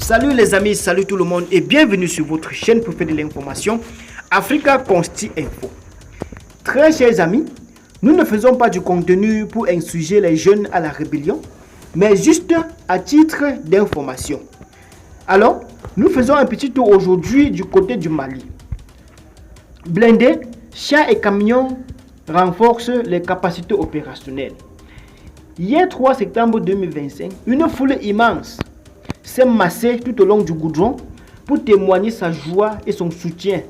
Salut les amis, salut tout le monde et bienvenue sur votre chaîne préférée de l'information, Africa Consti Info. Très chers amis, nous ne faisons pas du contenu pour insurger les jeunes à la rébellion, mais juste à titre d'information. Alors, nous faisons un petit tour aujourd'hui du côté du Mali. Blindés, chars et camions renforcent les capacités opérationnelles. Hier 3 septembre 2025, une foule immense s'est massée tout au long du goudron pour témoigner sa joie et son soutien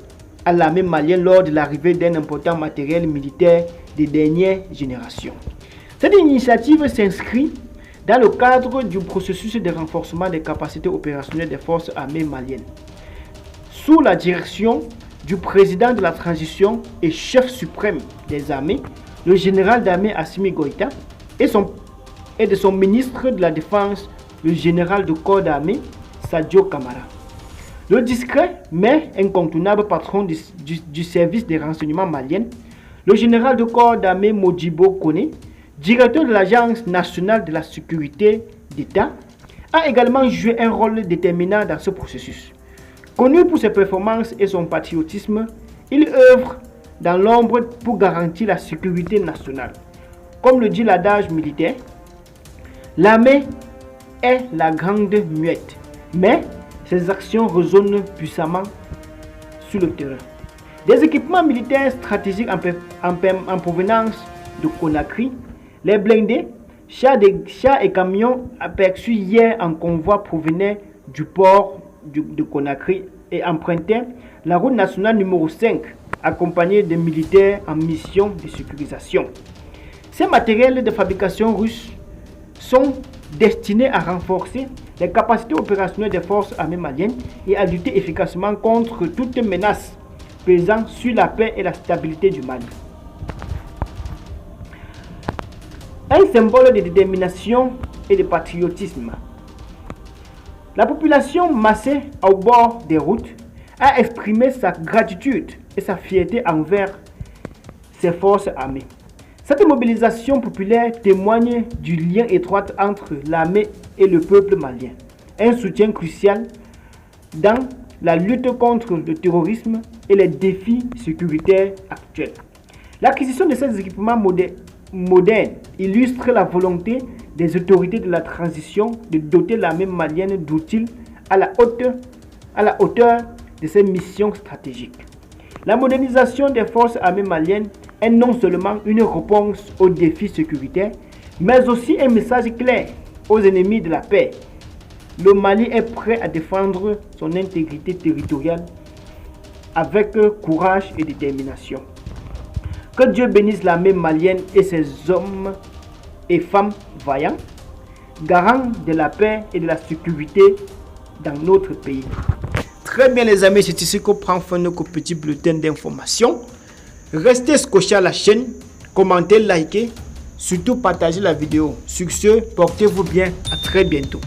à l'armée malienne lors de l'arrivée d'un important matériel militaire des dernières générations. Cette initiative s'inscrit dans le cadre du processus de renforcement des capacités opérationnelles des forces armées maliennes, sous la direction du président de la transition et chef suprême des armées, le général d'armée Assimi Goïta, et de son ministre de la Défense, le général de corps d'armée Sadio Kamara. Le discret mais incontournable patron du service des renseignements maliens, le général de corps d'armée Modibo Kone, directeur de l'Agence nationale de la sécurité d'État, a également joué un rôle déterminant dans ce processus. Connu pour ses performances et son patriotisme, il œuvre dans l'ombre pour garantir la sécurité nationale. Comme le dit l'adage militaire, l'armée est la grande muette, mais ses actions résonnent puissamment sur le terrain. Des équipements militaires stratégiques en provenance de Conakry, les blindés, chars et camions aperçus hier en convoi provenaient du port de Conakry et empruntaient la route nationale numéro 5, accompagnés de militaires en mission de sécurisation. Ces matériels de fabrication russes sont destinés à renforcer les capacités opérationnelles des forces armées maliennes et à lutter efficacement contre toute menace pesant sur la paix et la stabilité du Mali. Un symbole de détermination et de patriotisme. La population massée au bord des routes a exprimé sa gratitude et sa fierté envers ses forces armées. Cette mobilisation populaire témoigne du lien étroit entre l'armée et le peuple malien, un soutien crucial dans la lutte contre le terrorisme et les défis sécuritaires actuels. L'acquisition de ces équipements modernes illustre la volonté des autorités de la transition de doter l'armée malienne d'outils à la hauteur de ses missions stratégiques. La modernisation des forces armées maliennes est non seulement une réponse aux défis sécuritaires, mais aussi un message clair aux ennemis de la paix. Le Mali est prêt à défendre son intégrité territoriale avec courage et détermination. Que Dieu bénisse l'armée malienne et ses hommes et femmes vaillants, garants de la paix et de la sécurité dans notre pays. Très bien les amis, c'est ici qu'on prend fin de notre petit bulletin d'information. Restez scotchés à la chaîne, commentez, likez, surtout partagez la vidéo. Sur ce, portez-vous bien, à très bientôt.